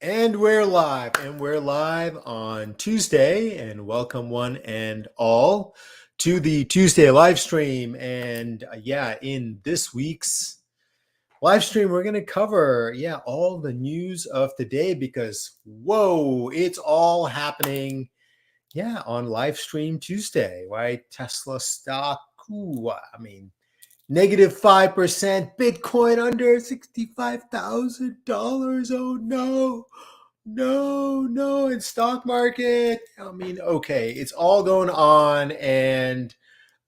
And we're live on Tuesday, and welcome one and all to the Tuesday live stream. And in this week's live stream, we're going to cover, all the news of the day because, whoa, it's all happening, on live stream Tuesday, right? Tesla stock, ooh, I mean, -5%, Bitcoin under $65,000. Oh no. No, in stock market. I mean, okay, it's all going on, and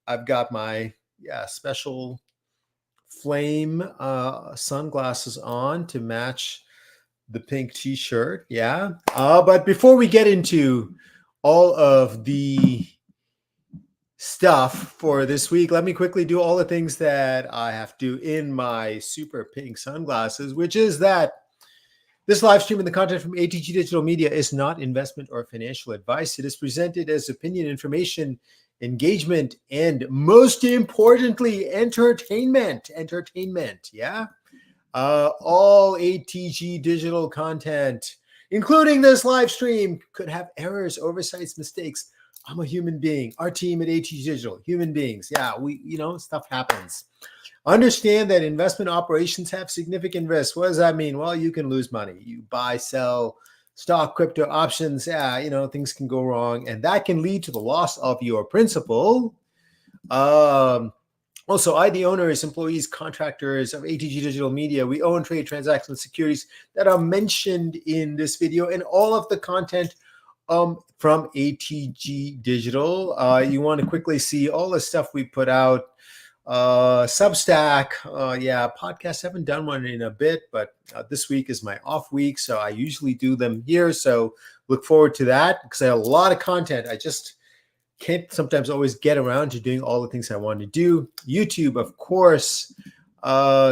I've got my special flame sunglasses on to match the pink t-shirt. But before we get into all of the stuff for this week, let me quickly do all the things that I have to do in my super pink sunglasses, which is that this live stream and the content from ATG Digital Media is not investment or financial advice. It is presented as opinion, information, engagement, and most importantly, entertainment. All ATG Digital content, including this live stream, could have errors, oversights, mistakes. I'm a human being. Our team at ATG Digital, human beings. Stuff happens. Understand that investment operations have significant risks. What does that mean? Well, you can lose money. You buy, sell stock, crypto, options. Things can go wrong, and that can lead to the loss of your principal. Also, the owners, employees, contractors of ATG Digital Media, we own, trade, transaction securities that are mentioned in this video, and all of the content from ATG Digital. You want to quickly see all the stuff we put out. Substack, podcasts. Haven't done one in a bit, but this week is my off week, so I usually do them here. So look forward to that because I have a lot of content. I just can't sometimes always get around to doing all the things I want to do. YouTube, of course.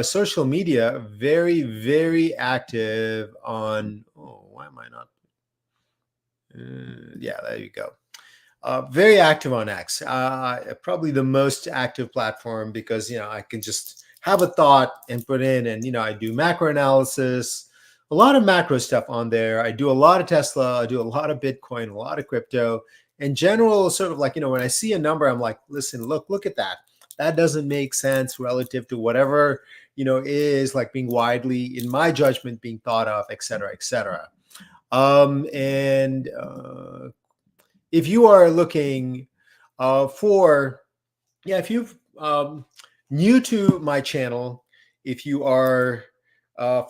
Social media, very, very active on. Oh, why am I not? There you go. Very active on X, probably the most active platform because, I can just have a thought and put in, and, I do macro analysis, a lot of macro stuff on there. I do a lot of Tesla, I do a lot of Bitcoin, a lot of crypto. In general, sort of like, when I see a number, I'm like, listen, look at that. That doesn't make sense relative to whatever, is like being widely, in my judgment, being thought of, et cetera, et cetera. If you are looking if you're new to my channel, if you are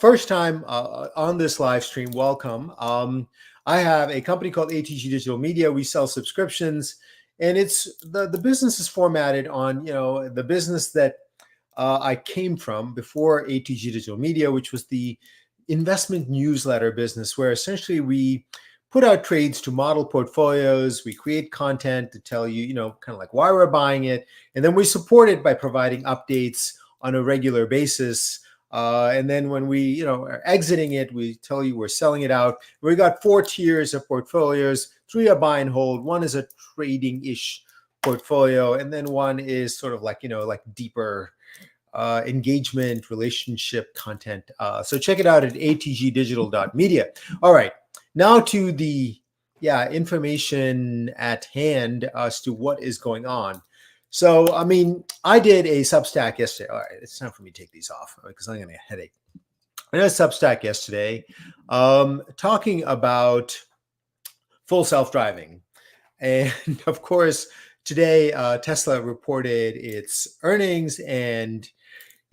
first time on this live stream, welcome. I have a company called ATG Digital Media. We sell subscriptions, and it's the business is formatted on the business that I came from before ATG Digital Media, which was the investment newsletter business, where essentially we put out trades to model portfolios. We create content to tell you, kind of like why we're buying it. And then we support it by providing updates on a regular basis. And then when we, are exiting it, we tell you we're selling it out. We got 4 tiers of portfolios. 3 are buy and hold. 1 is a trading-ish portfolio. And then 1 is sort of like, like deeper engagement, relationship content. So check it out at atgdigital.media. All right. Now to the information at hand as to what is going on. So, I did a Substack yesterday. All right, it's time for me to take these off because I'm going to get a headache. I did a Substack yesterday talking about full self-driving. And of course, today Tesla reported its earnings, and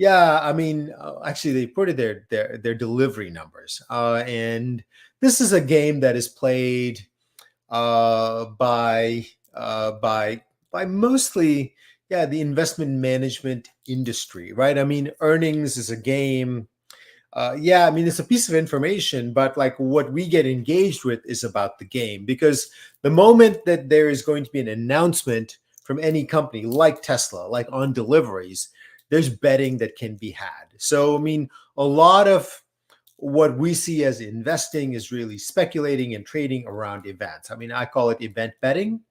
actually they reported their delivery numbers. And this is a game that is played by mostly the investment management industry, right? Earnings is a game. It's a piece of information, but like what we get engaged with is about the game, because the moment that there is going to be an announcement from any company like Tesla, like on deliveries, there's betting that can be had. So, a lot of what we see as investing is really speculating and trading around events. I call it event betting.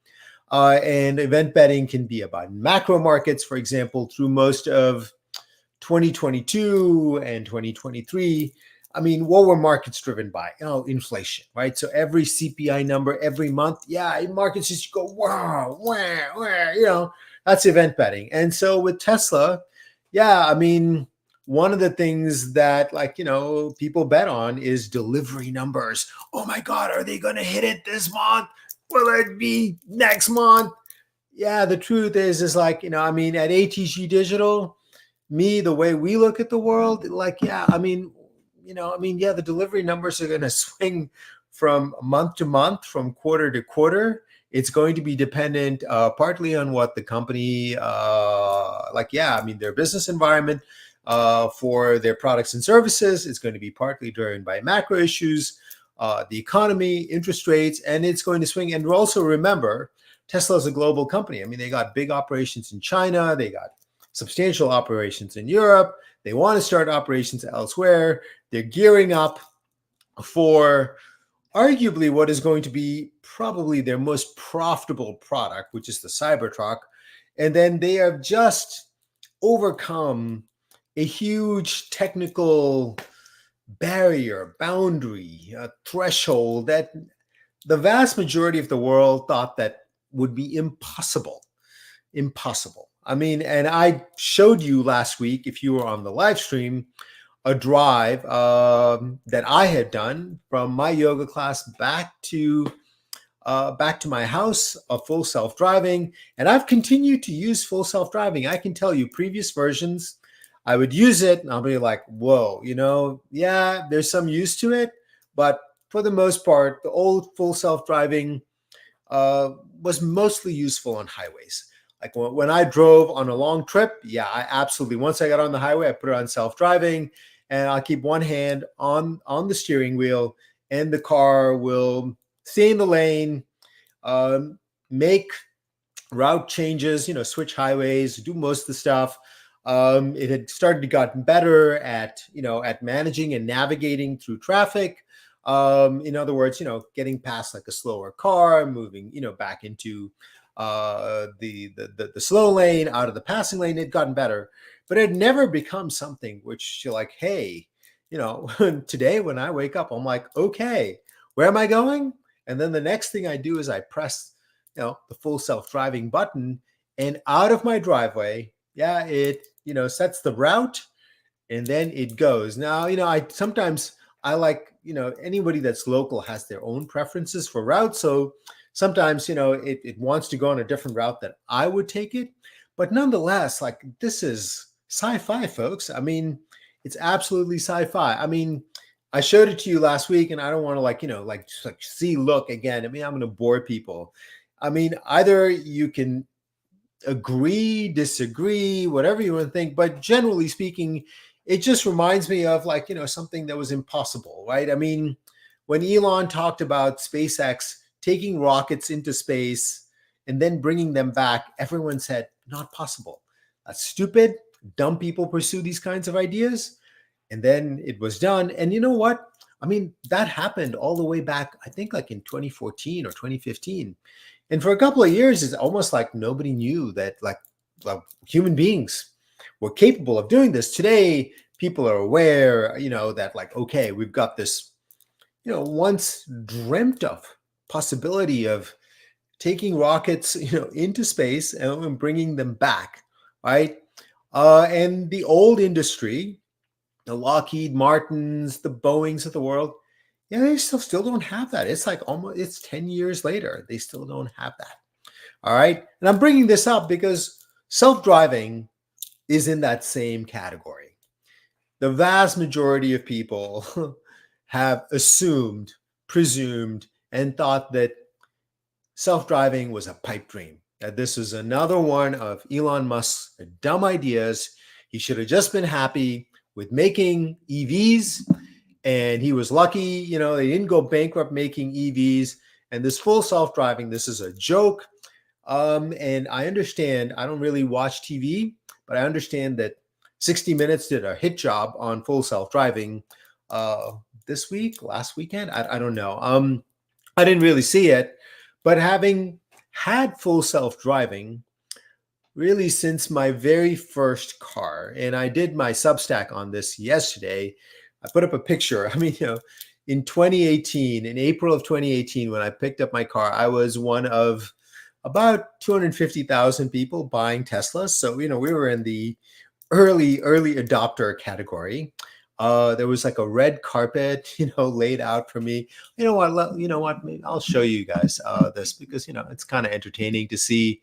And event betting can be about macro markets, for example, through most of 2022 and 2023. I mean, what were markets driven by? Oh, inflation, right? So every CPI number every month, yeah, markets just go, wow, wow, wow, that's event betting. And so with Tesla, yeah, I mean, one of the things that people bet on is delivery numbers. Oh my God, are they going to hit it this month? Will it be next month? Yeah, the truth is I mean, at ATG Digital, the way we look at the world, yeah, I mean, yeah, the delivery numbers are going to swing from month to month, from quarter to quarter. It's going to be dependent partly on what the company, yeah, I mean, their business environment for their products and services. It's going to be partly driven by macro issues, the economy, interest rates, and it's going to swing. And also remember, Tesla is a global company. I mean, they got big operations in China. They got substantial operations in Europe. They want to start operations elsewhere. They're gearing up for arguably what is going to be probably their most profitable product, which is the Cybertruck. And then they have just overcome a huge technical barrier, boundary, threshold that the vast majority of the world thought that would be impossible. I mean, and I showed you last week, if you were on the live stream, a drive that I had done from my yoga class back to my house, of full self-driving. And I've continued to use full self-driving. I can tell you previous versions, I would use it and I'll be like, whoa, yeah, there's some use to it. But for the most part, the old full self-driving was mostly useful on highways. Like when I drove on a long trip, yeah, I absolutely, once I got on the highway, I put it on self-driving and I'll keep one hand on the steering wheel and the car will stay in the lane, make route changes, switch highways, do most of the stuff. It had started to get better at managing and navigating through traffic. In other words, getting past like a slower car, moving, back into the slow lane, out of the passing lane. It had gotten better, but it had never become something which you're like, hey, today when I wake up, I'm like, okay, where am I going? And then the next thing I do is I press, the full self-driving button, and out of my driveway, yeah, it, sets the route, and then it goes. Now, I like, anybody that's local has their own preferences for routes. So sometimes, it wants to go on a different route that I would take it. But nonetheless, like, this is sci-fi, folks. I mean, it's absolutely sci-fi. I mean, I showed it to you last week, and I don't want to see, look again. I mean, I'm going to bore people. I mean, either you can agree, disagree, whatever you want to think, but generally speaking, it just reminds me of something that was impossible, right? I mean, when Elon talked about SpaceX taking rockets into space and then bringing them back, everyone said, not possible. That's stupid. Dumb people pursue these kinds of ideas. And then it was done. And you know what? I mean, that happened all the way back, I think in 2014 or 2015. And for a couple of years, it's almost like nobody knew that human beings were capable of doing this. Today, people are aware, that okay, we've got this, once dreamt of possibility of taking rockets, into space and bringing them back, right? And the old industry, the Lockheed Martins, the Boeings of the world, yeah, they still don't have that. It's it's 10 years later. They still don't have that. All right. And I'm bringing this up because self-driving is in that same category. The vast majority of people have assumed, presumed, and thought that self-driving was a pipe dream, that this is another one of Elon Musk's dumb ideas. He should have just been happy with making EVs, and he was lucky, they didn't go bankrupt making EVs. And this full self-driving, this is a joke. And I understand, I don't really watch TV, but I understand that 60 Minutes did a hit job on full self-driving this week, last weekend. I don't know. I didn't really see it, but having had full self-driving really since my very first car, and I did my Substack on this yesterday, I put up a picture. I mean, in 2018, in April of 2018, when I picked up my car, I was one of about 250,000 people buying Teslas. So, we were in the early adopter category. There was like a red carpet, laid out for me. You know what? Maybe I'll show you guys this because it's kind of entertaining to see,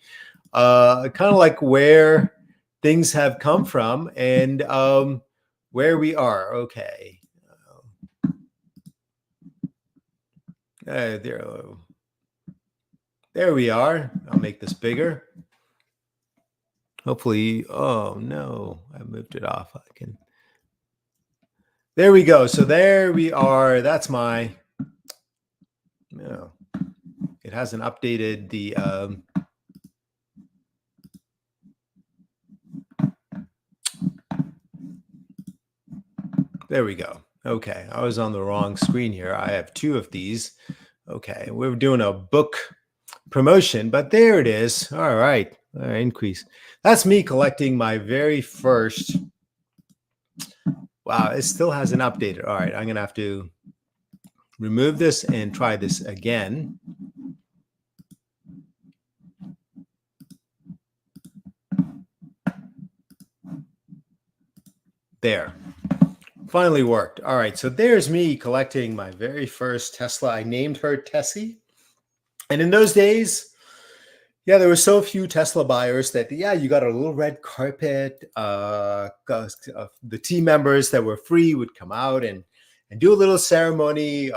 kind of like where things have come from and where we are. Okay, there we are. I'll make this bigger. Hopefully, oh no, I moved it off. I can. There we go. So there we are. That's my. No, it hasn't updated the. There we go. Okay, I was on the wrong screen here. I have two of these. Okay, we're doing a book promotion, but there it is. All right, increase. That's me collecting my very first. Wow, it still hasn't updated. All right, I'm gonna have to remove this and try this again. There. Finally worked. All right, so there's me collecting my very first Tesla. I named her Tessie. And in those days, there were so few Tesla buyers that, you got a little red carpet. The team members that were free would come out and do a little ceremony,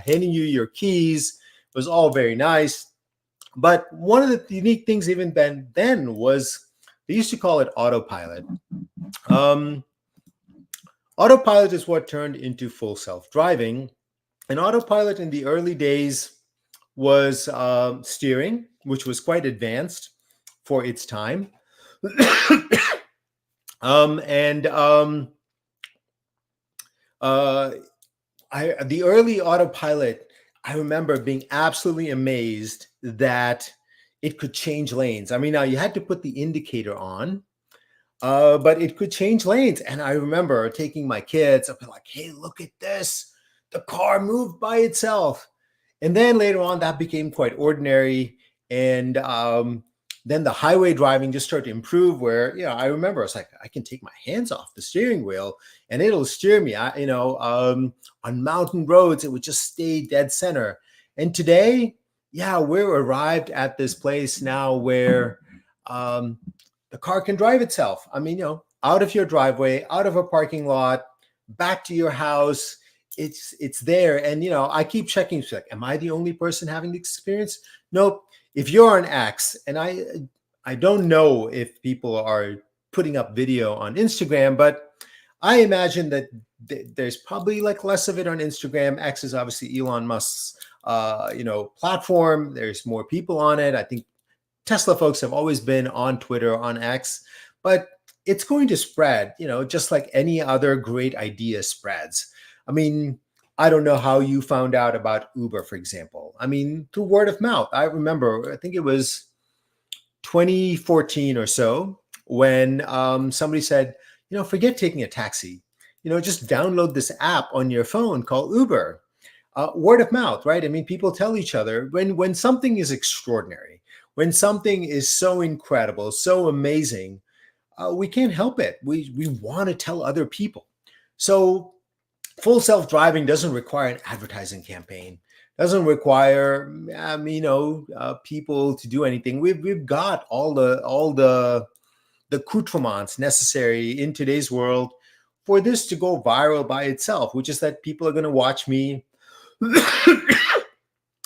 handing you your keys. It was all very nice. But one of the unique things even then was they used to call it autopilot. Autopilot is what turned into full self-driving. And autopilot in the early days was steering, which was quite advanced for its time. The early autopilot, I remember being absolutely amazed that it could change lanes. I mean, now you had to put the indicator on, but it could change lanes. And I remember taking my kids, I'd be like, hey, look at this. The car moved by itself. And then later on, that became quite ordinary. And then the highway driving just started to improve where, I remember I was like, I can take my hands off the steering wheel and it'll steer me. On mountain roads, it would just stay dead center. And today, we're arrived at this place now where the car can drive itself. I mean, out of your driveway, out of a parking lot, back to your house. It's there. And, I keep checking, like, am I the only person having the experience? Nope. If you're an X, and I don't know if people are putting up video on Instagram, but I imagine that there's probably like less of it on Instagram. X is obviously Elon Musk's, platform. There's more people on it. I think Tesla folks have always been on Twitter, on X, but it's going to spread, just like any other great idea spreads. I mean, I don't know how you found out about Uber, for example. I mean, through word of mouth. I remember, I think it was 2014 or so when somebody said, forget taking a taxi. Just download this app on your phone called Uber. Word of mouth, right? I mean, people tell each other when something is extraordinary, when something is so incredible, so amazing, we can't help it. We want to tell other people. So full self-driving doesn't require an advertising campaign, doesn't require people to do anything. We've got all the accoutrements necessary in today's world for this to go viral by itself, which is that people are going to watch me.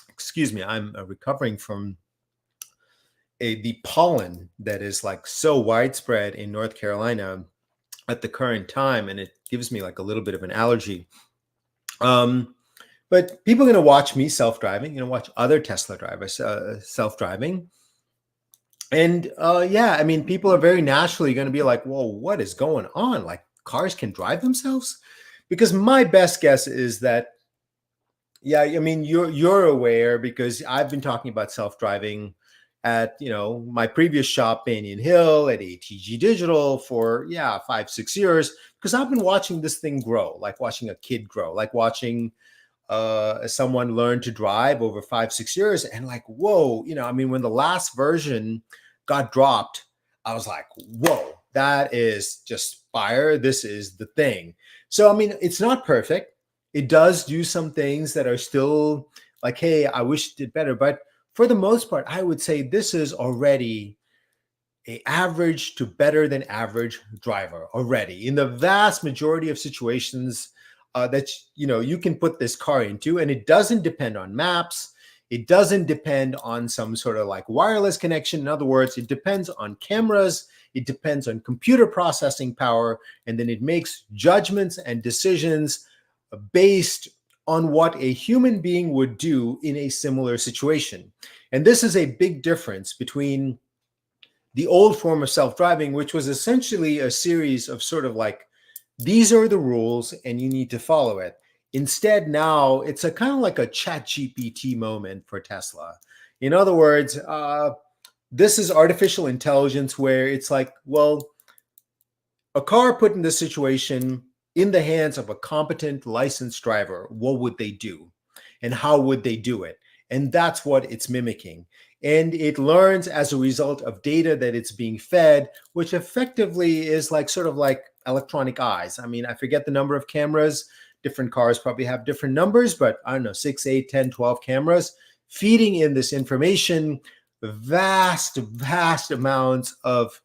Excuse me, I'm recovering from the pollen that is like so widespread in North Carolina at the current time, and it gives me like a little bit of an allergy. But people are going to watch me self-driving, watch other Tesla drivers self-driving. And I mean, people are very naturally going to be like, whoa, what is going on? Like, cars can drive themselves? Because my best guess is that, I mean, you're aware because I've been talking about self-driving at, my previous shop, Banyan Hill, at ATG Digital for, 5-6 years, because I've been watching this thing grow, like watching a kid grow, like watching someone learn to drive over 5-6 years. And like, whoa, when the last version got dropped, I was like, whoa, that is just fire. This is the thing. So, it's not perfect. It does do some things that are still like, hey, I wish it did better. But for the most part, I would say this is already a average to better than average driver already in the vast majority of situations that you can put this car into. And it doesn't depend on maps. It doesn't depend on some sort of like wireless connection. In other words, it depends on cameras. It depends on computer processing power. And then it makes judgments and decisions based on what a human being would do in a similar situation. And this is a big difference between the old form of self-driving, which was essentially a series of sort of like, these are the rules and you need to follow it. Instead, now it's a kind of like a ChatGPT moment for Tesla. In other words, this is artificial intelligence where it's like, well, a car put in this situation in the hands of a competent licensed driver, what would they do? And how would they do it? And that's what it's mimicking. And it learns as a result of data that it's being fed, which effectively is like sort of like electronic eyes. I forget the number of cameras. Different cars probably have different numbers, but I don't know, 6, 8, 10, 12 cameras feeding in this information, vast amounts of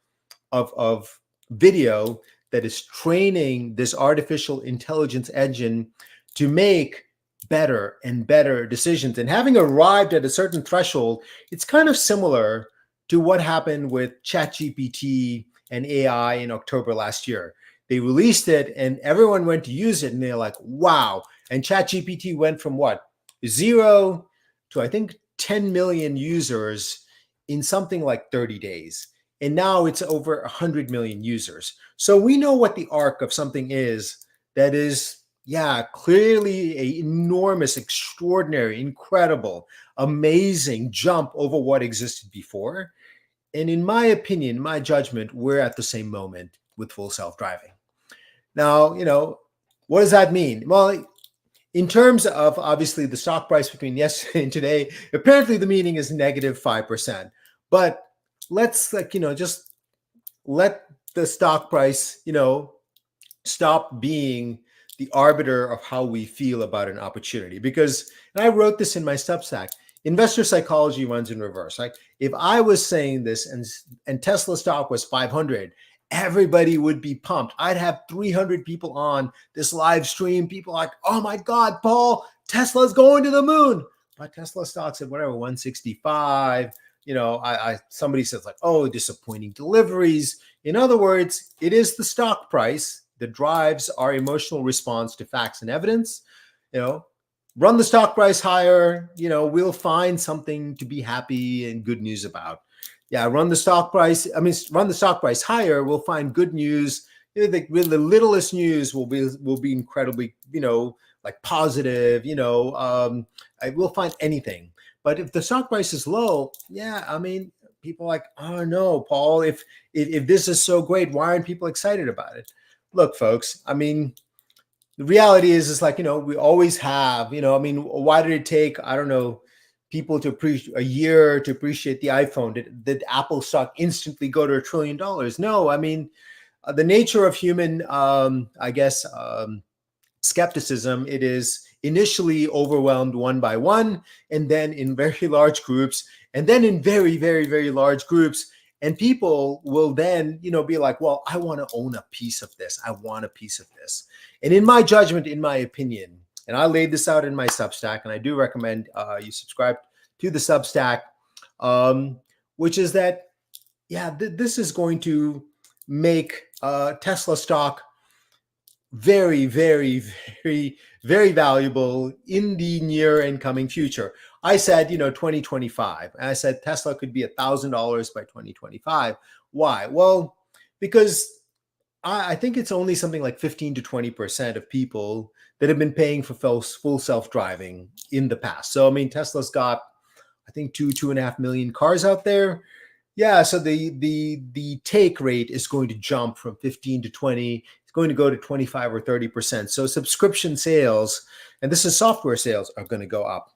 video that is training this artificial intelligence engine to make better and better decisions. And having arrived at a certain threshold, it's kind of similar to what happened with ChatGPT and AI in October last year. They released it and everyone went to use it and they're like, wow. And ChatGPT went from what? 0 to I think 10 million users in something like 30 days. And now it's over 100 million users. So we know what the arc of something is that is, clearly an enormous, extraordinary, incredible, amazing jump over what existed before. And in my opinion, my judgment, we're at the same moment with full self-driving. Now, what does that mean? Well, in terms of obviously the stock price between yesterday and today, apparently the meaning is negative 5%. But let's just let the stock price, stop being the arbiter of how we feel about an opportunity. Because, and I wrote this in my Substack, investor psychology runs in reverse. Like if I was saying this and Tesla stock was 500, everybody would be pumped. I'd have 300 people on this live stream. People like, oh my God, Paul, Tesla's going to the moon. But Tesla stock's at whatever, 165. Somebody says like, oh, disappointing deliveries. In other words, it is the stock price that drives our emotional response to facts and evidence. Run the stock price higher, we'll find something to be happy and good news about. Run the stock price higher, we'll find good news. The littlest news will be incredibly, like positive, we'll find anything. But if the stock price is low, people are like, oh no, Paul, if this is so great, why aren't people excited about it? Look, folks, the reality is like, we always have, why did it take, I don't know, people to appreciate a year to appreciate the iPhone? Did Apple stock instantly go to $1 trillion? No, the nature of human, skepticism, it is initially overwhelmed one by one, and then in very large groups, and then in very, very, very large groups. And people will then, be like, well, I want to own a piece of this. I want a piece of this. And in my judgment, in my opinion, and I laid this out in my Substack, and I do recommend you subscribe to the Substack, which is that, this is going to make Tesla stock very, very, very, very valuable in the near and coming future. I said, 2025. And I said Tesla could be $1,000 by 2025. Why? Well, because I think it's only something like 15 to 20% of people that have been paying for full self-driving in the past. So, Tesla's got, I think 2.5 million cars out there. Yeah, so the take rate is going to jump from 15 to 20. It's going to go to 25 or 30%. So subscription sales, and this is software sales, are going to go up.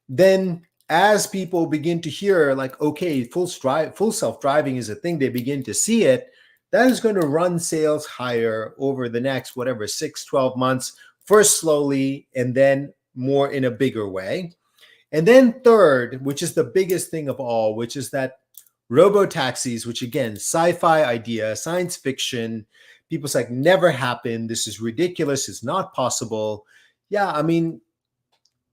Then as people begin to hear like, okay, full self-driving is a thing, they begin to see it, that is going to run sales higher over the next, whatever, 6, 12 months, first slowly, and then more in a bigger way. And then third, which is the biggest thing of all, which is that robo-taxis, which again, sci-fi idea, science fiction, people's like, never happened. This is ridiculous. It's not possible. Yeah, I mean,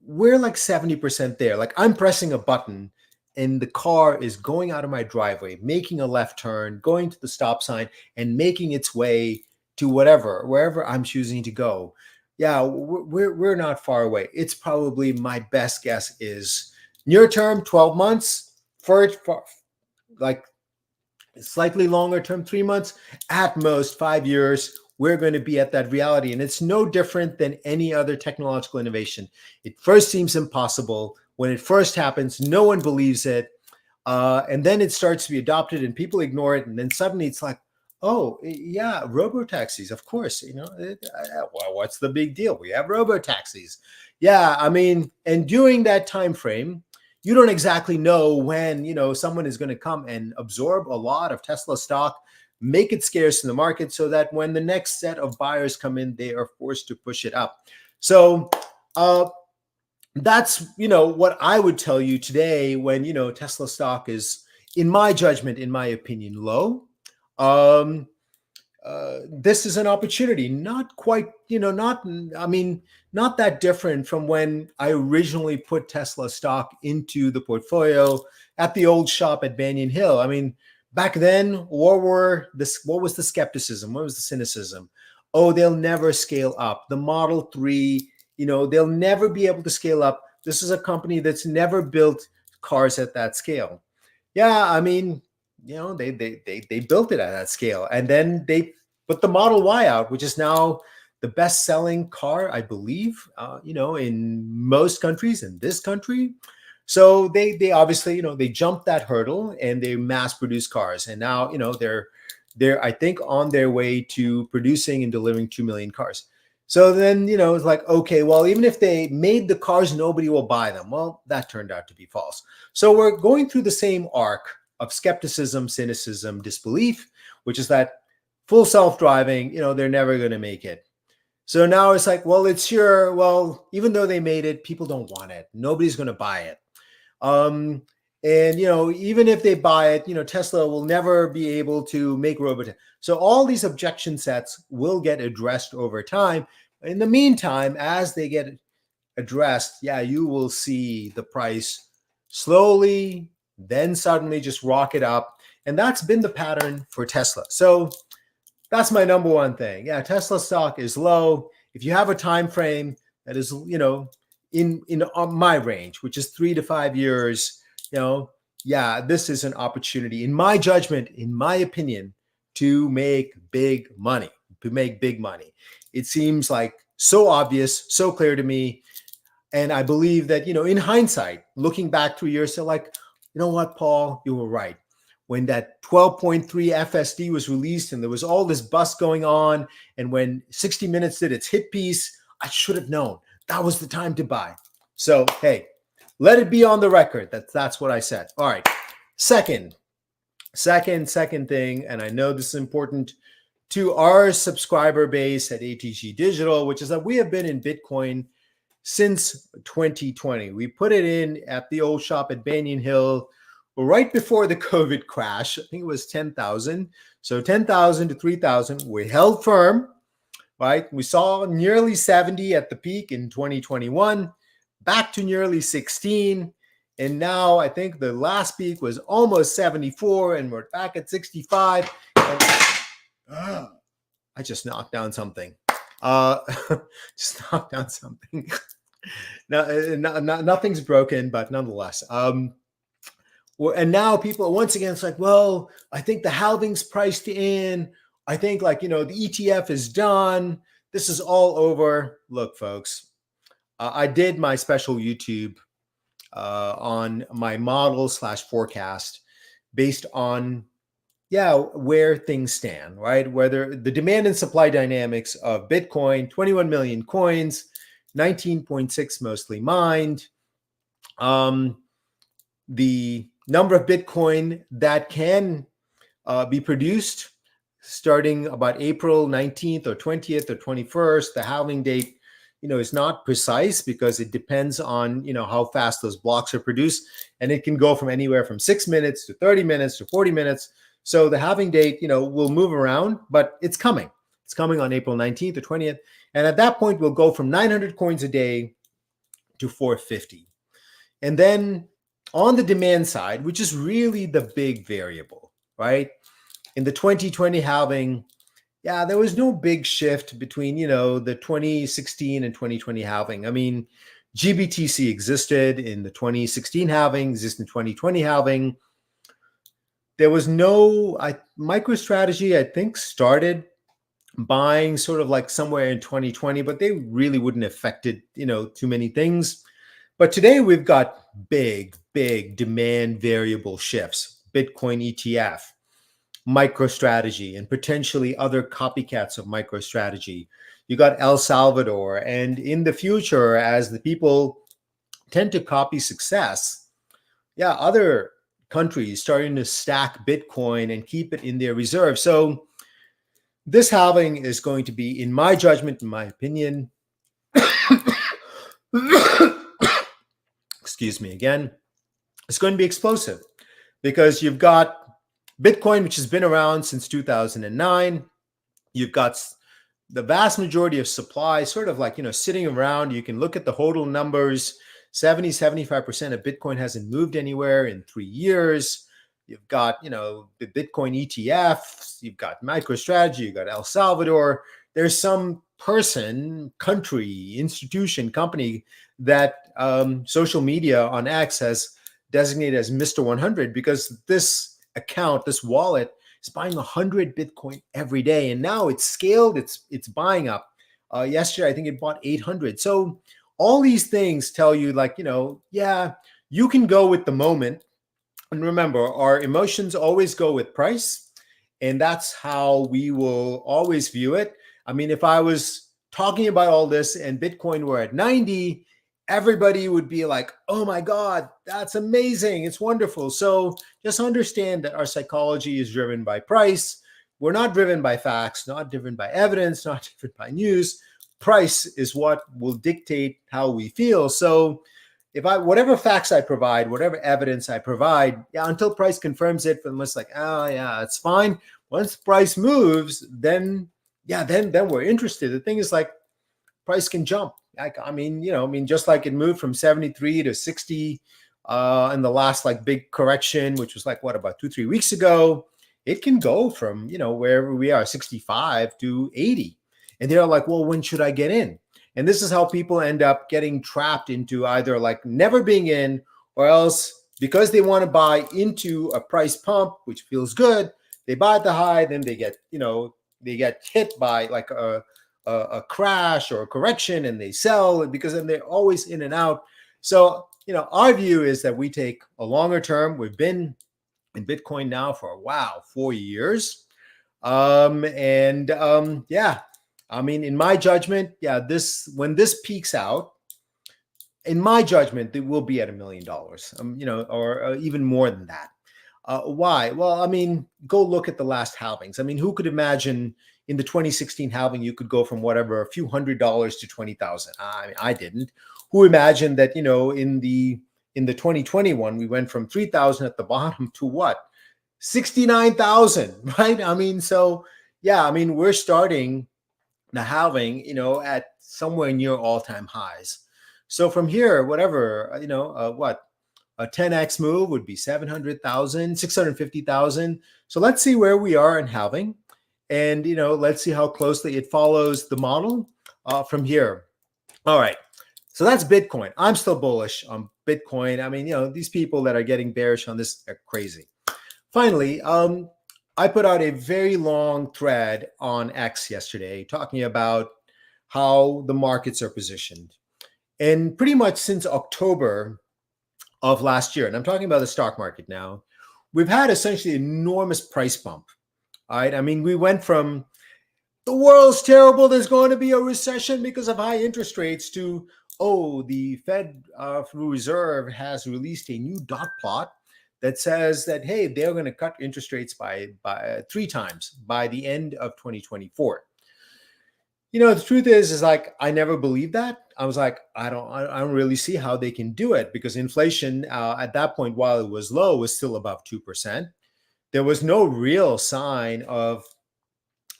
we're like 70% there. Like I'm pressing a button and the car is going out of my driveway, making a left turn, going to the stop sign and making its way to wherever I'm choosing to go. Yeah, we're not far away. It's probably, my best guess is near term, 12 months, for like slightly longer term, 3 months, at most 5 years, we're going to be at that reality. And it's no different than any other technological innovation. It first seems impossible. When it first happens, no one believes it. And then it starts to be adopted and people ignore it. And then suddenly it's like, oh, yeah, robo-taxis, of course. Well, what's the big deal? We have robo-taxis. Yeah, I mean, and during that time frame, you don't exactly know when, someone is going to come and absorb a lot of Tesla stock, make it scarce in the market so that when the next set of buyers come in, they are forced to push it up. So that's, what I would tell you today when, Tesla stock is, in my judgment, in my opinion, low. This is an opportunity, not quite, not that different from when I originally put Tesla stock into the portfolio at the old shop at Banyan Hill. I mean, back then, what was the skepticism? What was the cynicism? Oh, they'll never scale up. The Model 3, they'll never be able to scale up. This is a company that's never built cars at that scale. Yeah, I mean, they built it at that scale, and then they put the Model Y out, which is now the best-selling car, I believe, in most countries, in this country. So they obviously, they jumped that hurdle and they mass-produce cars, and now, they're I think on their way to producing and delivering 2 million cars. So then, it's like, okay, well, even if they made the cars, nobody will buy them. Well, that turned out to be false. So we're going through the same arc of skepticism, cynicism, disbelief, which is that full self-driving, they're never going to make it. So now it's like, well, even though they made it, people don't want it. Nobody's going to buy it. And, even if they buy it, Tesla will never be able to make robots. So all these objection sets will get addressed over time. In the meantime, as they get addressed, yeah, you will see the price slowly, then suddenly just rocket up. And that's been the pattern for Tesla. So that's my number one thing. Yeah, Tesla stock is low. If you have a time frame that is, in my range, which is 3 to 5 years, yeah, this is an opportunity, in my judgment, in my opinion, to make big money. It seems like so obvious, so clear to me. And I believe that, in hindsight, looking back 3 years, so like, you know what, Paul, you were right. When that 12.3 FSD was released and there was all this buzz going on, and when 60 Minutes did its hit piece, I should have known that was the time to buy. So, hey, let it be on the record. That's what I said. All right. Second thing, and I know this is important to our subscriber base at ATG Digital, which is that we have been in Bitcoin since 2020. We put it in at the old shop at Banyan Hill right before the COVID crash. I think it was 10,000. So 10,000 to 3,000. We held firm, right? We saw nearly 70 at the peak in 2021, back to nearly 16. And now I think the last peak was almost 74, and we're back at 65. And, I just knocked down something. Just knocked down something. Nothing's broken, but nonetheless. And now people, once again, it's like, well, I think the halving's priced in. I think the ETF is done. This is all over. Look, folks, I did my special YouTube on my model slash forecast based on where things stand, right? Whether the demand and supply dynamics of Bitcoin, 21 million coins, 19.6 mostly mined, the number of Bitcoin that can be produced starting about April 19th or 20th or 21st. The halving date, is not precise because it depends on, how fast those blocks are produced. And it can go from anywhere from 6 minutes to 30 minutes to 40 minutes. So the halving date, will move around, but it's coming. It's coming on April 19th or 20th. And at that point, we'll go from 900 coins a day to 450. And then on the demand side, which is really the big variable, right? In the 2020 halving, there was no big shift between, the 2016 and 2020 halving. I mean, GBTC existed in the 2016 halving, existed in 2020 halving. There was no, MicroStrategy, I think, started buying sort of like somewhere in 2020, but they really wouldn't have affected, too many things. But today we've got big demand variable shifts, Bitcoin ETF, MicroStrategy, and potentially other copycats of MicroStrategy. You got El Salvador. And in the future, as the people tend to copy success, other countries starting to stack Bitcoin and keep it in their reserve. So this halving is going to be, in my judgment, in my opinion, excuse me again, it's going to be explosive because you've got Bitcoin, which has been around since 2009. You've got the vast majority of supply sort of like, sitting around. You can look at the HODL numbers. 75% of Bitcoin hasn't moved anywhere in 3 years. You've got, the Bitcoin ETFs. You've got MicroStrategy. You've got El Salvador. There's some person, country, institution, company that social media on X has designated as Mr. 100 because this account, this wallet, is buying 100 Bitcoin every day. And now it's scaled, it's buying up. Yesterday, I think it bought 800. So all these things tell you like, you can go with the moment. And remember, our emotions always go with price. And that's how we will always view it. I mean, if I was talking about all this and Bitcoin were at 90, everybody would be like, oh my God, that's amazing. It's wonderful. So just understand that our psychology is driven by price. We're not driven by facts, not driven by evidence, not driven by news. Price is what will dictate how we feel. So if whatever facts I provide, whatever evidence I provide, until price confirms it, then it's like, it's fine. Once price moves, then we're interested. The thing is like, price can jump. Just like it moved from 73 to 60 in the last like big correction, which was like about 2-3 weeks ago. It can go from, wherever we are, 65 to 80. And they're like, well, when should I get in? And this is how people end up getting trapped into either like never being in, or else because they want to buy into a price pump, which feels good, they buy at the high, then they get, they get hit by like a crash or a correction and they sell, because then they're always in and out. So, our view is that we take a longer term. We've been in Bitcoin now for 4 years. In my judgment, when this peaks out, in my judgment, it will be at $1 million, or even more than that. Why? Well, go look at the last halvings. Who could imagine in the 2016 halving, you could go from whatever, a few $100s to 20,000. I didn't. Who imagined that, in the 2021, we went from 3,000 at the bottom to what? 69,000, right? We're starting the halving, at somewhere near all-time highs. So from here, whatever, a 10x move would be 700,000, 650,000. So let's see where we are in halving. And, let's see how closely it follows the model from here. All right. So that's Bitcoin. I'm still bullish on Bitcoin. These people that are getting bearish on this are crazy. Finally, I put out a very long thread on X yesterday talking about how the markets are positioned. And pretty much since October, of last year, and I'm talking about the stock market now, we've had essentially enormous price bump. All right. I mean, we went from the world's terrible, there's going to be a recession because of high interest rates, to, oh, the Fed Reserve has released a new dot plot that says that, hey, they're going to cut interest rates by 3 times by the end of 2024. The truth is like, I never believed that. I was like, I don't really see how they can do it, because inflation at that point, while it was low, was still above 2%. There was no real sign of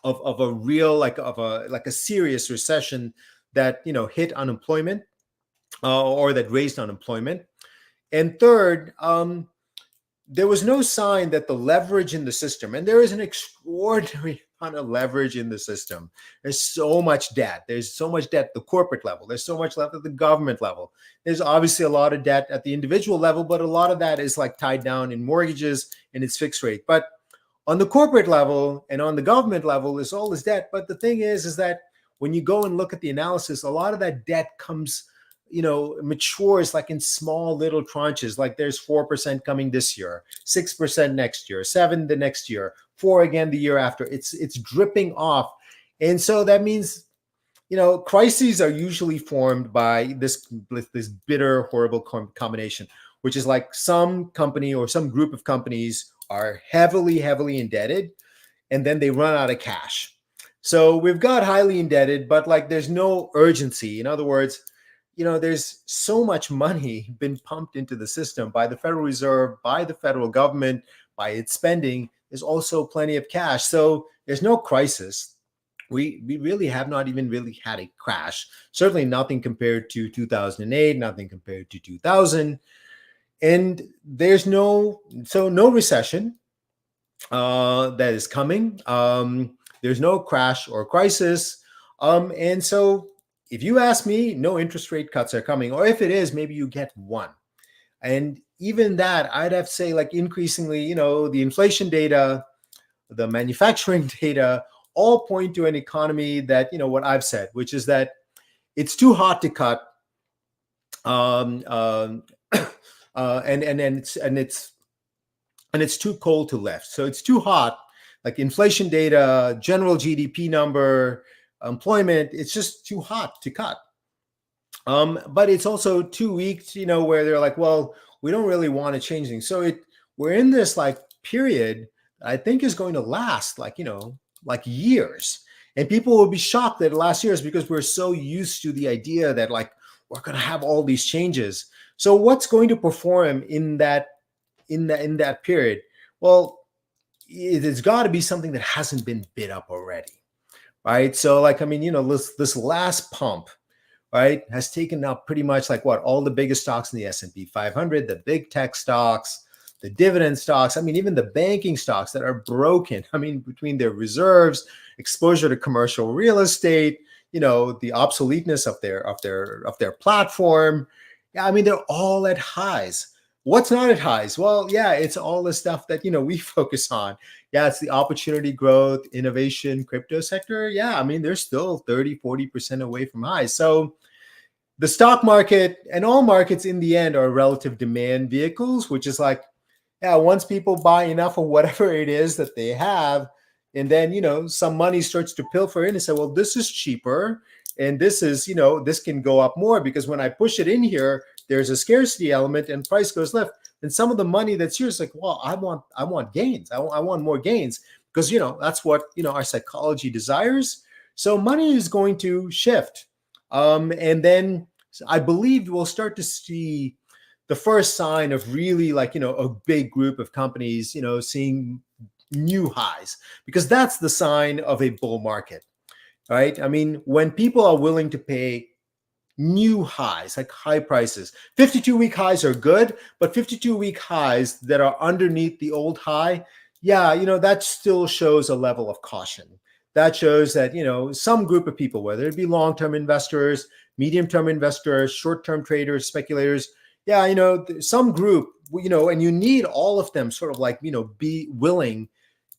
a real, like a serious recession that hit unemployment, or that raised unemployment. And third, there was no sign that the leverage in the system, and there is an extraordinary amount of leverage in the system. There's so much debt. There's so much debt at the corporate level. There's so much left at the government level. There's obviously a lot of debt at the individual level, but a lot of that is like tied down in mortgages and it's fixed rate. But on the corporate level and on the government level, there's all this debt. But the thing is that when you go and look at the analysis, a lot of that debt comes, matures like in small little tranches. Like there's 4% coming this year, 6% next year, 7% the next year, 4% again the year after. It's dripping off. And so that means, crises are usually formed by this bitter, horrible combination, which is like some company or some group of companies are heavily, heavily indebted, and then they run out of cash. So we've got highly indebted, but like there's no urgency. In other words, there's so much money been pumped into the system by the Federal Reserve, by the federal government, by its spending. There's also plenty of cash. So there's no crisis. We really have not even really had a crash. Certainly nothing compared to 2008, nothing compared to 2000. And there's no recession that is coming. There's no crash or crisis. And so if you ask me, no interest rate cuts are coming. Or if it is, maybe you get one. And even that, I'd have to say, like, increasingly, the inflation data, the manufacturing data, all point to an economy that, what I've said, which is that it's too hot to cut. And it's too cold to lift. So it's too hot, like inflation data, general GDP number, employment. It's just too hot to cut. But it's also too weak, where they're like, well, we don't really want to change things. So we're in this like period that I think is going to last like years. And people will be shocked that it lasts years, because we're so used to the idea that like we're going to have all these changes. So what's going to perform in that period? Well, it's got to be something that hasn't been bid up already, right? So like, this last pump, right, has taken up pretty much like all the biggest stocks in the S&P 500, the big tech stocks, the dividend stocks. Even the banking stocks that are broken. Between their reserves, exposure to commercial real estate, the obsoleteness of their platform. Yeah, they're all at highs. What's not at highs? Well, yeah, it's all the stuff that, we focus on. Yeah, it's the opportunity growth, innovation, crypto sector. Yeah, they're still 30, 40% away from highs. So the stock market and all markets in the end are relative demand vehicles, which is like, yeah, once people buy enough of whatever it is that they have, and then, some money starts to pilfer in and say, well, this is cheaper. And this is, this can go up more, because when I push it in here, there's a scarcity element and price goes left. And some of the money that's here is like, well, I want gains. I want more gains, because, that's what, our psychology desires. So money is going to shift. And then I believe we'll start to see the first sign of really like, a big group of companies, seeing new highs, because that's the sign of a bull market. Right? When people are willing to pay new highs, like high prices, 52-week highs are good, but 52-week highs that are underneath the old high, yeah, that still shows a level of caution. That shows that, some group of people, whether it be long-term investors, medium-term investors, short-term traders, speculators, yeah, some group, and you need all of them sort of like, be willing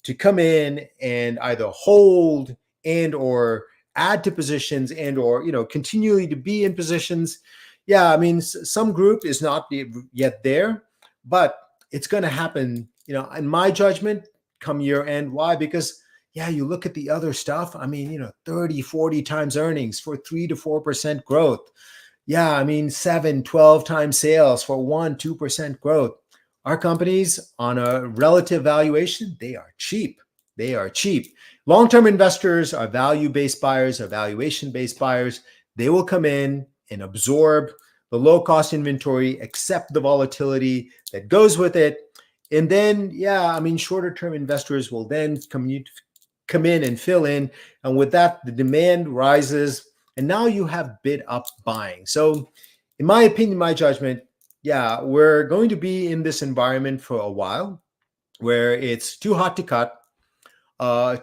to come in and either hold and or add to positions and or continually to be in positions. Yeah, I mean, some group is not yet there, but it's going to happen, in my judgment, come year end. Why? Because, yeah, you look at the other stuff. I mean, 30, 40 times earnings for 3 to 4% growth. Yeah, I mean, 7, 12 times sales for 1, 2% growth. Our companies on a relative valuation, they are cheap. They are cheap. Long-term investors are value-based buyers, are valuation-based buyers. They will come in and absorb the low-cost inventory, accept the volatility that goes with it. And then, yeah, I mean, shorter-term investors will then come in and fill in. And with that, the demand rises. And now you have bid up buying. So, in my opinion, my judgment, yeah, we're going to be in this environment for a while where it's too hot to cut,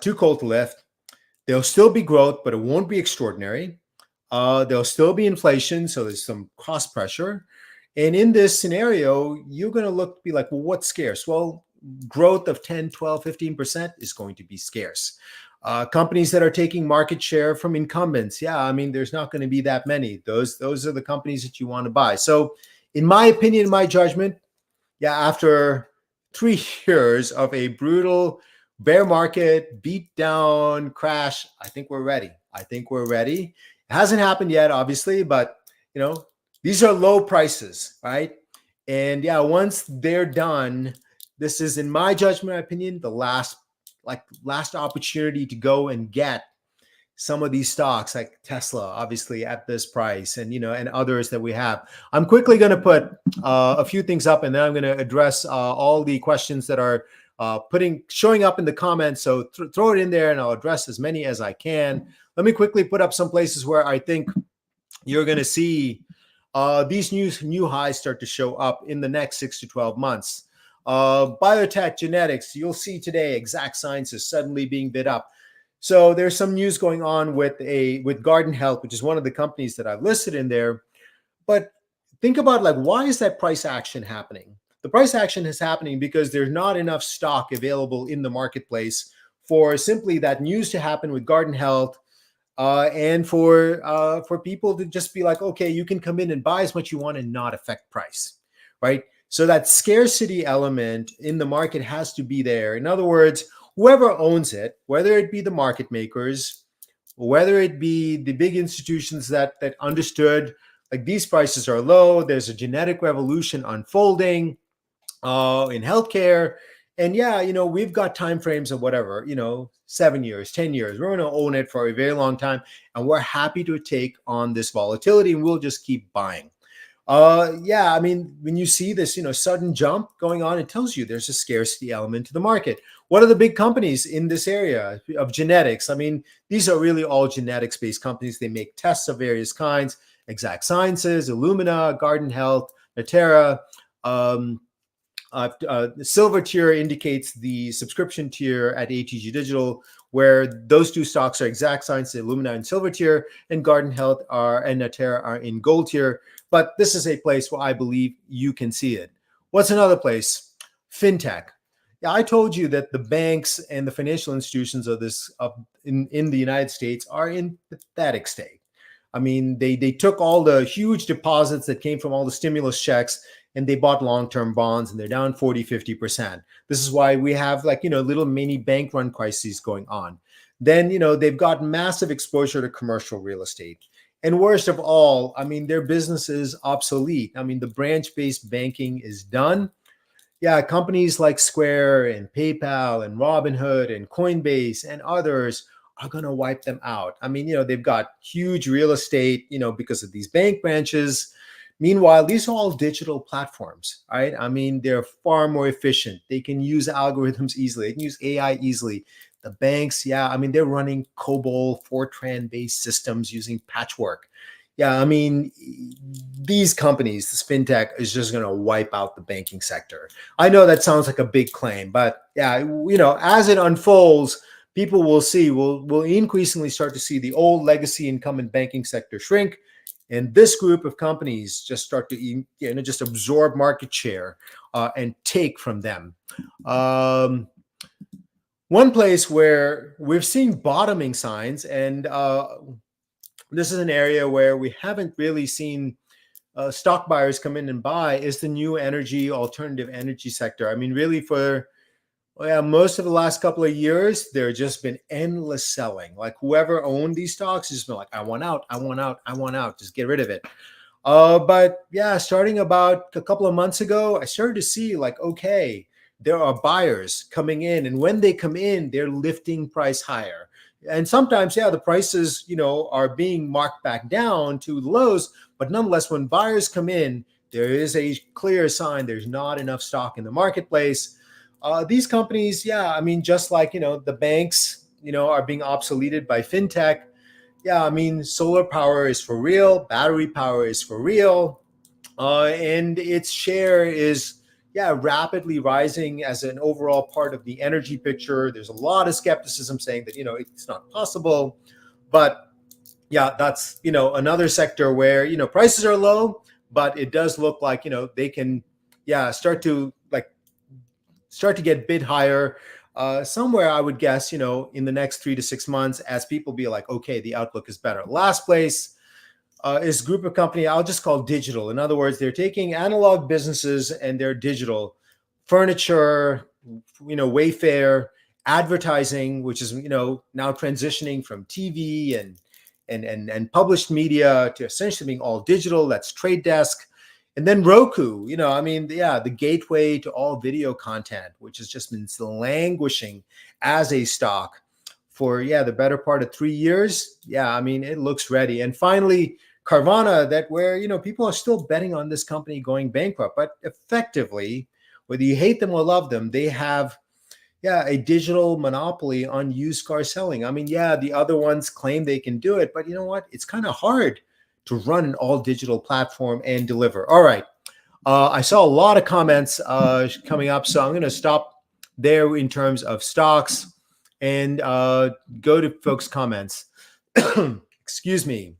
too cold to lift. There'll still be growth, but it won't be extraordinary. There'll still be inflation, so there's some cost pressure. And in this scenario, you're going to be like, well, what's scarce? Well, growth of 10, 12, 15% is going to be scarce. Companies that are taking market share from incumbents, yeah, I mean, there's not going to be that many. Those are the companies that you want to buy. So, in my opinion, my judgment, yeah, after 3 years of a brutal bear market, beat down, crash, I think we're ready. I think we're ready. It hasn't happened yet, obviously, but you know, these are low prices, right? And yeah, once they're done, this is, in my judgment, opinion, the last opportunity to go and get some of these stocks like Tesla, obviously at this price, and and others that we have. I'm quickly going to put a few things up, and then I'm going to address all the questions that are showing up in the comments. So throw it in there, and I'll address as many as I can. Let me quickly put up some places where I think you're going to see these new highs start to show up in the next 6 to 12 months. Biotech, genetics, you'll see today Exact Sciences suddenly being bid up. So there's some news going on with Garden Health, which is one of the companies that I've listed in there. But think about, like, why is that price action happening? The price action is happening because there's not enough stock available in the marketplace for simply that news to happen with Garden Health, and for people to just be like, okay, you can come in and buy as much you want and not affect price, right? So that scarcity element in the market has to be there. In other words, whoever owns it, whether it be the market makers, whether it be the big institutions that understood, like, these prices are low, there's a genetic revolution unfolding in healthcare, and yeah, we've got time frames of whatever, 7 years, 10 years. We're going to own it for a very long time, and we're happy to take on this volatility, and we'll just keep buying. Yeah, I mean, when you see this, sudden jump going on, it tells you there's a scarcity element to the market. What are the big companies in this area of genetics? I mean, these are really all genetics-based companies. They make tests of various kinds: Exact Sciences, Illumina, Garden Health, Natera. The silver tier indicates the subscription tier at ATG Digital, where those two stocks are Exact Sciences, Illumina, and silver tier, and Garden Health and Natera are in gold tier. But this is a place where I believe you can see it. What's another place? FinTech. Yeah, I told you that the banks and the financial institutions in the United States are in pathetic state. I mean, they took all the huge deposits that came from all the stimulus checks, and they bought long-term bonds, and they're down 40, 50%. This is why we have, like, little mini bank run crises going on. Then, they've got massive exposure to commercial real estate. And worst of all, I mean, their business is obsolete. I mean, the branch-based banking is done. Yeah, companies like Square and PayPal and Robinhood and Coinbase and others are going to wipe them out. I mean, they've got huge real estate, because of these bank branches. Meanwhile, these are all digital platforms, right? I mean, they're far more efficient. They can use algorithms easily. They can use AI easily. The banks, yeah, I mean, they're running COBOL, Fortran-based systems using patchwork. Yeah, I mean, these companies, this fintech is just going to wipe out the banking sector. I know that sounds like a big claim, but yeah, as it unfolds, people will see, we'll increasingly start to see the old legacy incumbent banking sector shrink, and this group of companies just start to just absorb market share and take from them. One place where we've seen bottoming signs, and this is an area where we haven't really seen stock buyers come in and buy is the new energy, alternative energy sector. I mean, really for most of the last couple of years, there just been endless selling. Like whoever owned these stocks has just been like, I want out, I want out, I want out, just get rid of it. But yeah, starting about a couple of months ago, I started to see like, okay, there are buyers coming in, and when they come in, they're lifting price higher. And sometimes, yeah, the prices, are being marked back down to the lows, but nonetheless, when buyers come in, there is a clear sign there's not enough stock in the marketplace. These companies, yeah, I mean, just like, the banks, are being obsoleted by fintech. Yeah, I mean, solar power is for real, battery power is for real, and its share is, yeah, rapidly rising as an overall part of the energy picture. There's a lot of skepticism saying that, it's not possible, but yeah, that's, another sector where, prices are low, but it does look like, they can, yeah, start to get bid higher somewhere, I would guess, in the next 3 to 6 months, as people be like, okay, the outlook is better. Last place is group of company I'll just call digital. In other words, they're taking analog businesses and they're digital. Furniture, Wayfair, advertising, which is, now transitioning from TV and published media to essentially being all digital. That's Trade Desk. And then Roku, I mean, yeah, the gateway to all video content, which has just been languishing as a stock for, yeah, the better part of 3 years. Yeah, I mean, it looks ready. And finally, Carvana, that where, people are still betting on this company going bankrupt, but effectively, whether you hate them or love them, they have, yeah, a digital monopoly on used car selling. I mean, yeah, the other ones claim they can do it, but you know what? It's kind of hard to run an all digital platform and deliver. All right. I saw a lot of comments coming up, so I'm going to stop there in terms of stocks and go to folks' comments. Excuse me.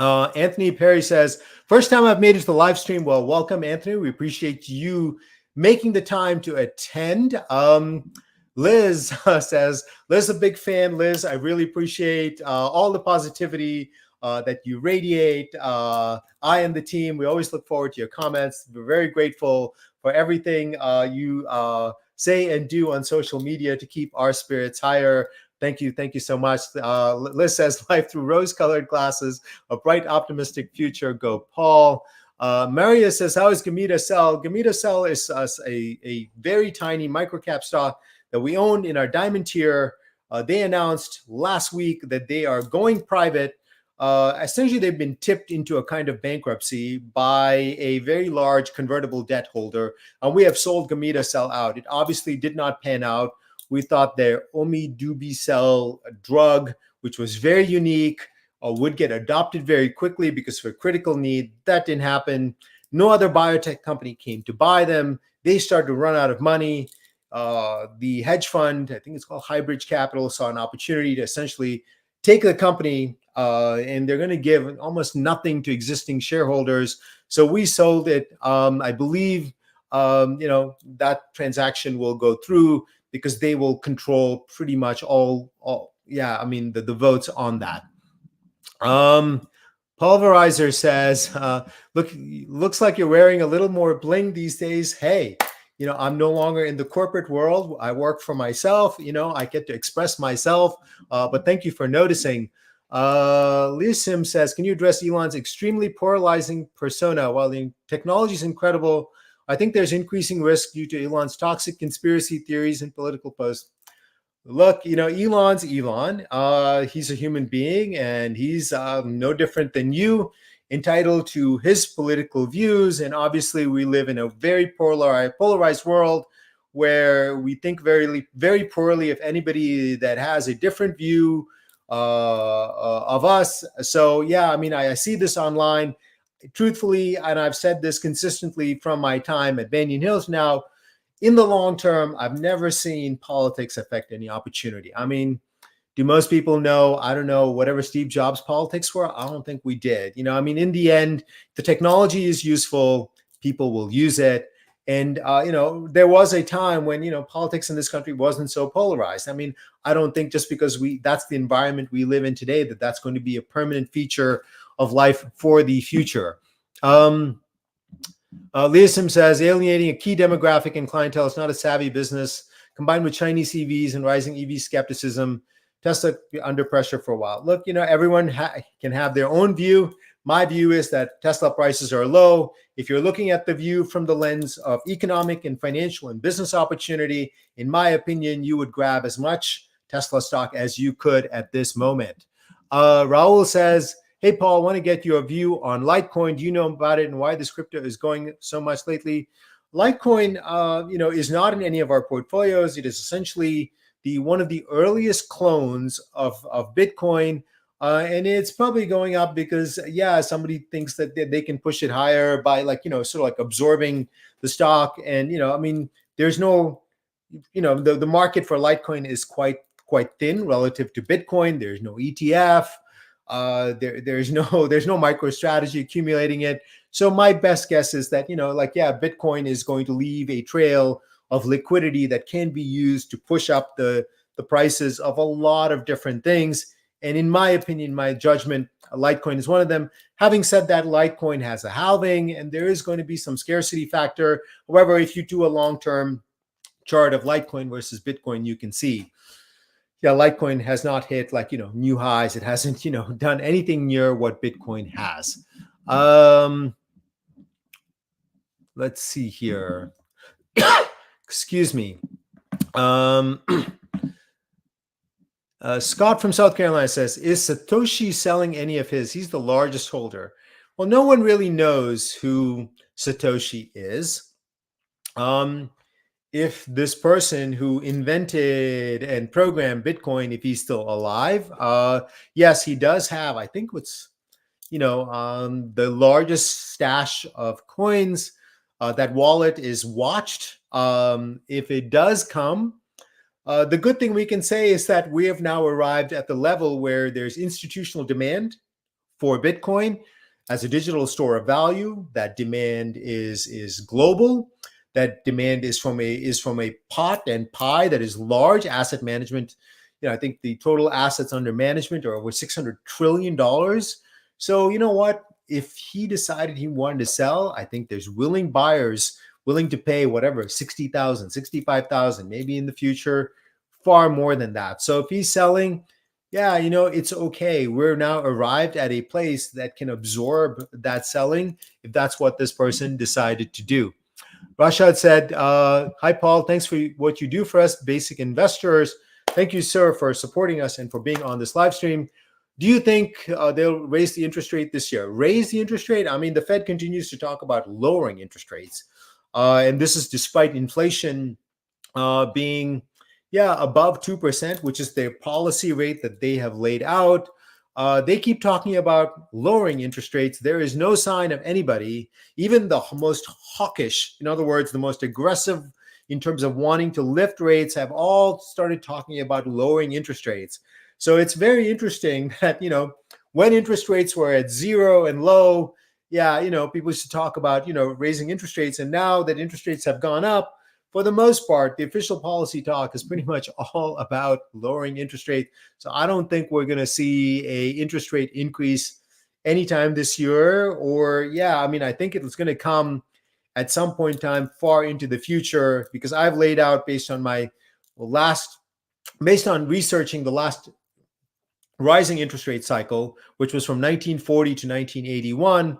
Anthony Perry says, first time I've made it to the live stream. Well, welcome, Anthony. We appreciate you making the time to attend. Liz says, Liz, a big fan. Liz, I really appreciate all the positivity that you radiate. I and the team, we always look forward to your comments. We're very grateful for everything you say and do on social media to keep our spirits higher. Thank you so much. Liz says, life through rose-colored glasses, a bright, optimistic future. Go, Paul. Maria says, how is Gamida Cell? Gamida Cell is a very tiny microcap stock that we own in our diamond tier. They announced last week that they are going private. Essentially, they've been tipped into a kind of bankruptcy by a very large convertible debt holder, and we have sold Gamida Cell out. It obviously did not pan out. We thought their omidubicel drug, which was very unique, would get adopted very quickly because for critical need. That didn't happen. No other biotech company came to buy them. They started to run out of money. The hedge fund, I think it's called Highbridge Capital, saw an opportunity to essentially take the company and they're going to give almost nothing to existing shareholders. So we sold it. I believe, that transaction will go through because they will control pretty much all the votes on that. Pulverizer says, looks like you're wearing a little more bling these days. Hey, I'm no longer in the corporate world. I work for myself. I get to express myself. But thank you for noticing. Lisim says, can you address Elon's extremely polarizing persona? While the technology is incredible, I think there's increasing risk due to Elon's toxic conspiracy theories and political posts. Look, Elon's Elon. He's a human being, and he's no different than you, entitled to his political views. And obviously, we live in a very polarized world where we think very, very poorly of anybody that has a different view of us. So, yeah, I mean, I see this online. Truthfully, and I've said this consistently from my time at Banyan Hills now, in the long term, I've never seen politics affect any opportunity. I mean, do most people know, I don't know, whatever Steve Jobs' politics were? I don't think we did. I mean, in the end, the technology is useful. People will use it. And, there was a time when, politics in this country wasn't so polarized. I mean, I don't think just because that's the environment we live in today, that's going to be a permanent feature of life for the future. Um, Leasim says alienating a key demographic and clientele is not a savvy business. Combined with Chinese EVs and rising EV skepticism, Tesla be under pressure for a while. Look, everyone can have their own view. My view is that Tesla prices are low. If you're looking at the view from the lens of economic and financial and business opportunity, in my opinion, you would grab as much Tesla stock as you could at this moment. Raul says, hey, Paul, I want to get your view on Litecoin. Do you know about it and why this crypto is going so much lately? Litecoin, is not in any of our portfolios. It is essentially one of the earliest clones of Bitcoin. And it's probably going up because, somebody thinks that they can push it higher by sort of like absorbing the stock. And, there's no, the market for Litecoin is quite thin relative to Bitcoin. There's no ETF. There's no micro strategy accumulating it. So my best guess is that, Bitcoin is going to leave a trail of liquidity that can be used to push up the prices of a lot of different things. And in my opinion, my judgment, Litecoin is one of them. Having said that, Litecoin has a halving and there is going to be some scarcity factor. However, if you do a long-term chart of Litecoin versus Bitcoin, you can see, Litecoin has not hit new highs. It hasn't, done anything near what Bitcoin has. Let's see here. Excuse me. Scott from South Carolina says, is Satoshi selling any of his? He's the largest holder. Well, no one really knows who Satoshi is. If this person who invented and programmed Bitcoin, if he's still alive, yes, he does have, I think what's, the largest stash of coins. That wallet is watched. If it does come, the good thing we can say is that we have now arrived at the level where there's institutional demand for Bitcoin as a digital store of value. That demand is global. That demand is from a pot and pie that is large. Asset management, I think the total assets under management are over $600 trillion. So you know what? If he decided he wanted to sell, I think there's willing buyers willing to pay whatever, 60,000, 65,000, maybe in the future, far more than that. So if he's selling, it's okay. We're now arrived at a place that can absorb that selling if that's what this person decided to do. Rashad said, hi, Paul. Thanks for what you do for us, basic investors. Thank you, sir, for supporting us and for being on this live stream. Do you think they'll raise the interest rate this year? Raise the interest rate? I mean, the Fed continues to talk about lowering interest rates. And this is despite inflation being, above 2%, which is their policy rate that they have laid out. They keep talking about lowering interest rates. There is no sign of anybody, even the most hawkish, in other words, the most aggressive in terms of wanting to lift rates, have all started talking about lowering interest rates. So it's very interesting that, when interest rates were at zero and low, people used to talk about, raising interest rates. And now that interest rates have gone up, for the most part, the official policy talk is pretty much all about lowering interest rate. So I don't think we're going to see a interest rate increase anytime this year. Or, I think it's going to come at some point in time far into the future, because I've laid out based on researching the last rising interest rate cycle, which was from 1940 to 1981.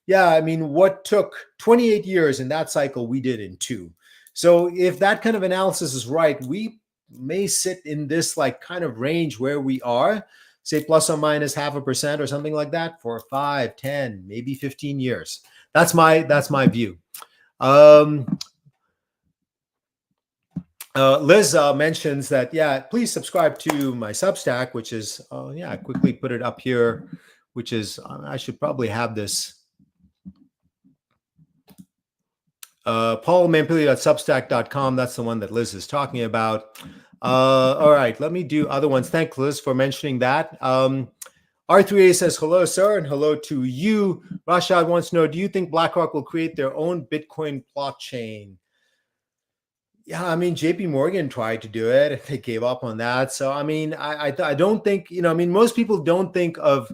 What took 28 years in that cycle, we did in 2. So if that kind of analysis is right, we may sit in this kind of range where we are, say plus or minus 0.5% or something like that for 5, 10, maybe 15 years. That's my view. Liz mentions that, please subscribe to my Substack, which is, I quickly put it up here, which is, I should probably have this. paulmampilly.substack.com. That's the one that Liz is talking about. All right, let me do other ones. Thank Liz for mentioning that. R3A says, hello, sir, and hello to you. Rashad wants to know, do you think BlackRock will create their own Bitcoin blockchain? Yeah, JP Morgan tried to do it. They gave up on that. So, I don't think, most people don't think of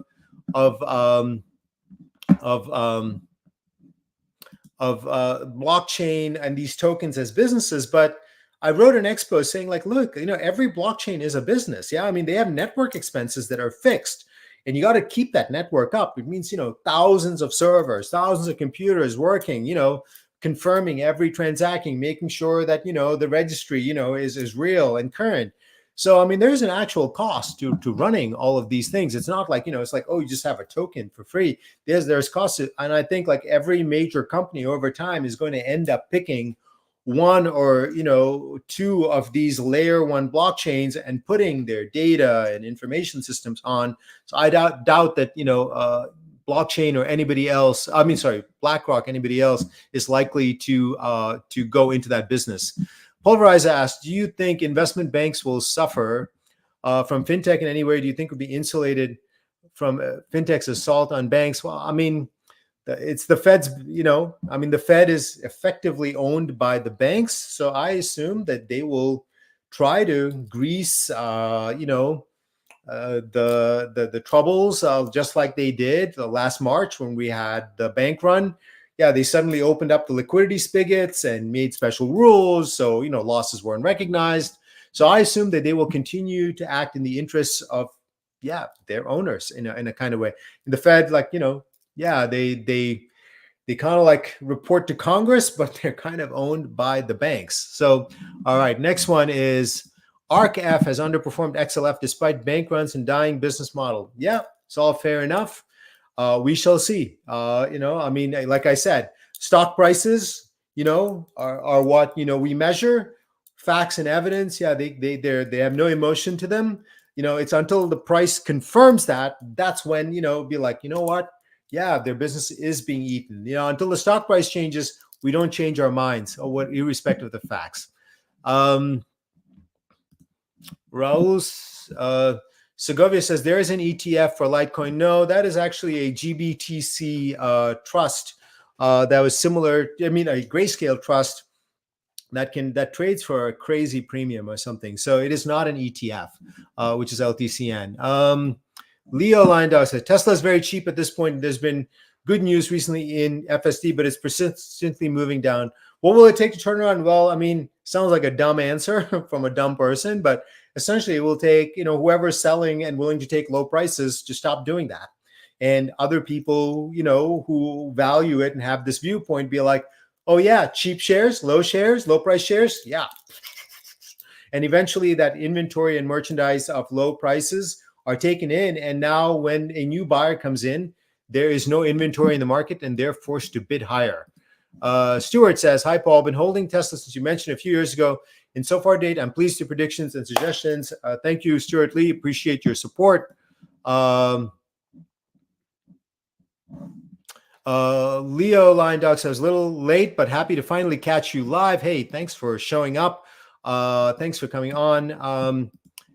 blockchain and these tokens as businesses, but I wrote an expo saying like, look, every blockchain is a business. Yeah, I mean, they have network expenses that are fixed, and you got to keep that network up. It means thousands of servers, thousands of computers working, confirming every transaction, making sure that the registry is real and current. So I mean, there's an actual cost to running all of these things. It's not like it's like, oh, you just have a token for free. There's costs, and I think like every major company over time is going to end up picking one or two of these layer one blockchains and putting their data and information systems on. So I doubt that blockchain or anybody else, I mean, sorry, BlackRock, anybody else is likely to go into that business. Pulverizer asked, do you think investment banks will suffer from fintech in any way? Do you think would be insulated from fintech's assault on banks? Well, I mean, it's the Fed's, I mean, the Fed is effectively owned by the banks. So I assume that they will try to grease, the troubles, just like they did last March when we had the bank run. Yeah, they suddenly opened up the liquidity spigots and made special rules. So, losses weren't recognized. So I assume that they will continue to act in the interests of, their owners in a kind of way. And the Fed, like, they kind of like report to Congress, but they're kind of owned by the banks. So, all right, next one is ARCF has underperformed XLF despite bank runs and dying business model. Yeah, it's all fair enough. We shall see. I mean, like I said, stock prices, are what we measure. Facts and evidence, yeah, they have no emotion to them. It's until the price confirms that's when be like, what? Yeah, their business is being eaten. Until the stock price changes, we don't change our minds, or what, irrespective of the facts. Raul Segovia says there is an ETF for Litecoin. No, that is actually a GBTC trust that was similar. I mean, a Grayscale trust that trades for a crazy premium or something. So it is not an ETF, which is LTCN. Leo Lindau says Tesla is very cheap at this point. There's been good news recently in FSD, but it's persistently moving down. What will it take to turn around? Well, I mean, sounds like a dumb answer from a dumb person, but essentially it will take, whoever's selling and willing to take low prices to stop doing that. And other people, who value it and have this viewpoint be like, oh yeah, cheap shares, low price shares. Yeah. And eventually that inventory and merchandise of low prices are taken in. And now when a new buyer comes in, there is no inventory in the market and they're forced to bid higher. Stuart says, hi, Paul, been holding Tesla since you mentioned a few years ago. In so far date, I'm pleased with your predictions and suggestions. Thank you, Stuart Lee. Appreciate your support. Leo Lion says, a little late, but happy to finally catch you live. Hey, thanks for showing up. Thanks for coming on.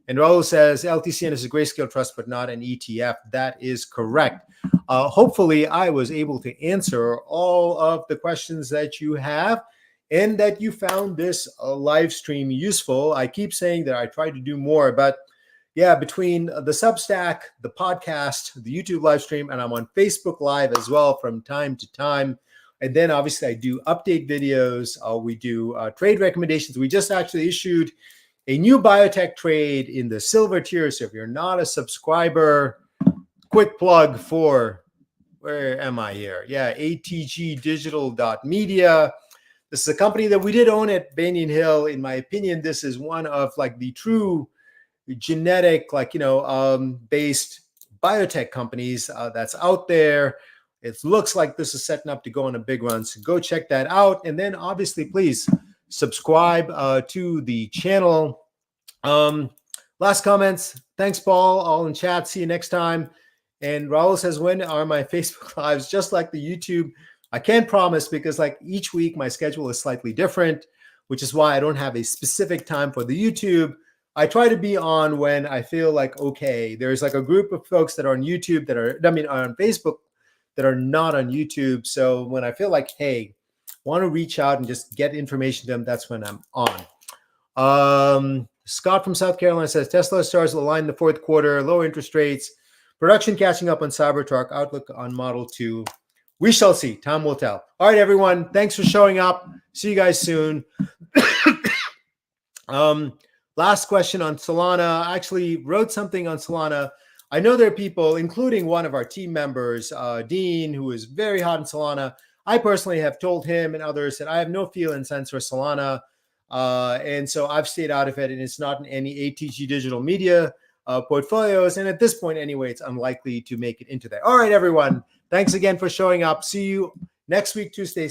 And Raul says, LTCN is a Grayscale trust, but not an ETF. That is correct. Hopefully, I was able to answer all of the questions that you have and that you found this live stream useful. I keep saying that I try to do more, but yeah, between the Substack, the podcast, the YouTube live stream, and I'm on Facebook Live as well from time to time. And then obviously I do update videos. We do trade recommendations. We just actually issued a new biotech trade in the silver tier. So if you're not a subscriber, quick plug for, where am I here? Yeah, atgdigital.media. This is a company that we did own at Banyan Hill. In my opinion, this is one of like the true genetic, based biotech companies that's out there. It looks like this is setting up to go on a big run. So go check that out. And then obviously, please subscribe to the channel. Last comments. Thanks, Paul. All in chat. See you next time. And Raul says, when are my Facebook Lives? Just like the YouTube, I can't promise because like each week my schedule is slightly different, which is why I don't have a specific time for the YouTube. I try to be on when I feel like, okay, there's like a group of folks that are on YouTube are on Facebook that are not on YouTube. So when I feel like, hey, want to reach out and just get information to them, that's when I'm on. Scott from South Carolina says, Tesla stars will align in the fourth quarter, low interest rates, production catching up on Cybertruck, outlook on Model 2. We shall see. Time will tell. All right, everyone. Thanks for showing up. See you guys soon. Last question on Solana. I actually wrote something on Solana. I know there are people, including one of our team members, Dean, who is very hot in Solana. I personally have told him and others that I have no feel and sense for Solana. And so I've stayed out of it, and it's not in any ATG digital media portfolios. And at this point, anyway, it's unlikely to make it into there. All right, everyone. Thanks again for showing up. See you next week, Tuesday.